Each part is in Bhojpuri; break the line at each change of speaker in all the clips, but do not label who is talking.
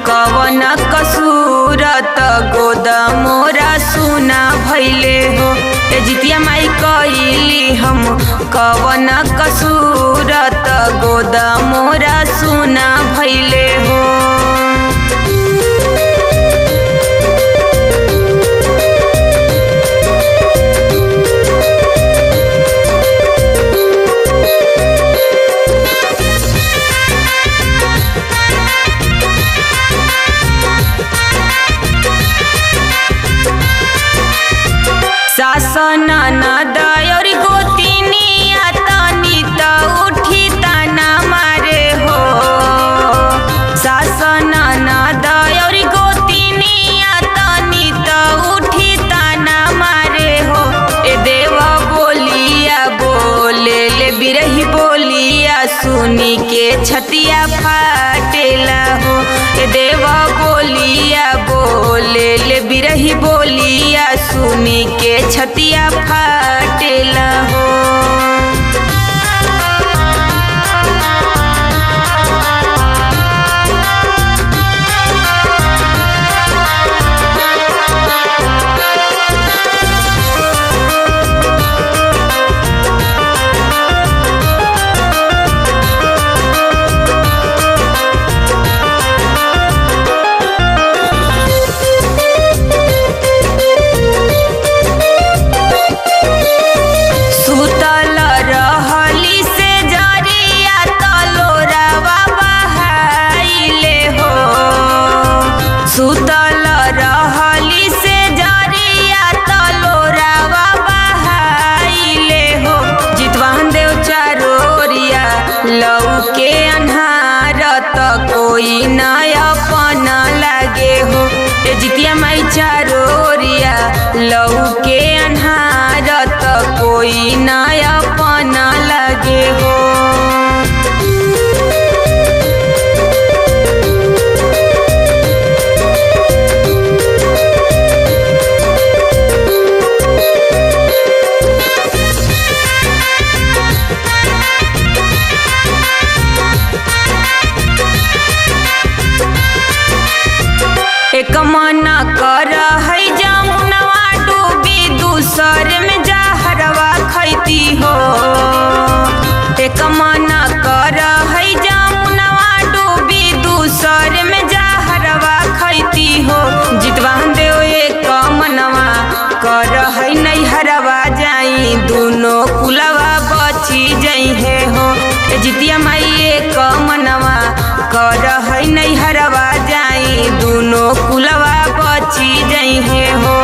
कवन कसूर त गोद मोरा सुना भैले हो। ए जितिया माई कइली हम कवन कसूर त गोद मोरा सुना भैले हो। सासन ननद और गोतिनिया तनी त उठी तना मारे हो। सासन ननद और गोतिनिया तनी त उठी तना मारे हो। ए देवा बोलिया बोले ले बिरही बोलिया सुनी के छतिया फाटेला हो। ए देवा बोलिया बोले ले बिरही बोलिया सुनी के छतिया फाटेला हो। सुतल रहली से जरिया तलोरावा बहाइले हो। जितवान देव चारोरिया लौके अन्हार त कोई न अपन लागे हो। ए जितिया माई चारोरिया लौके अन्हार त कोई न अपन लागे हो। एक मन कर है जमुनवा डूबी दूसर में जहरवा खैती हो। एक मन कर है जमुनवा डूबी दूसर में जहरवा खैती हो। जितवान देव एक मनवा कर है नैहरवा जाई दोनों कुलवा बची जई है हो। जितिया माई एक मनवा कर है नैहरवा जाई दोनों कुलवा बची जई है हो।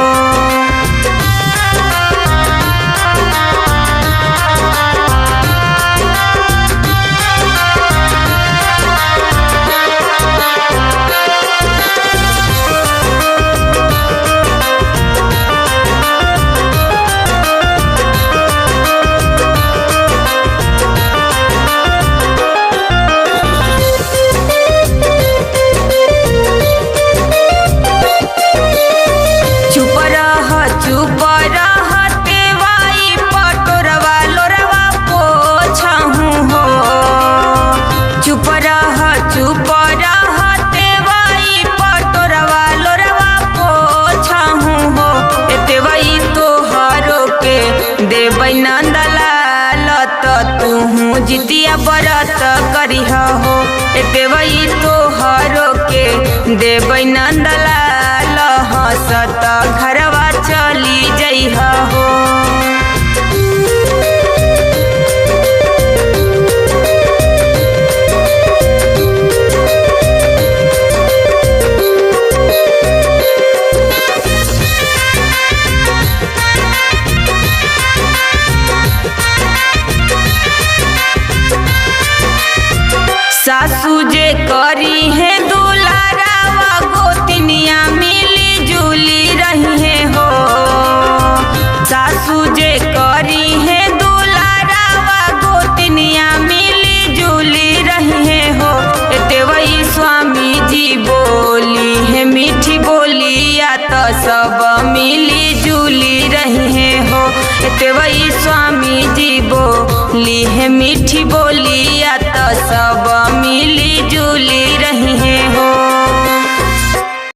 देवै नंदलाल त तुहू जितिया बरत करिह हो। देवै तोहरो के देवै नंदलाल हंसत घरवा चली जइह हो। सासू जे करी है दुलारावा गोतिनिया मिली जुली रही है हो। सासू जे करी है दुलारावा गोतिनिया मिली जुली रही है हो। देवई स्वामी जी बोली है मीठी बोलिया तो सब मिली जुली रही है हो। देवई स्वामी जी बोली है मीठी बोलिया तो सब मिली जुली रही है।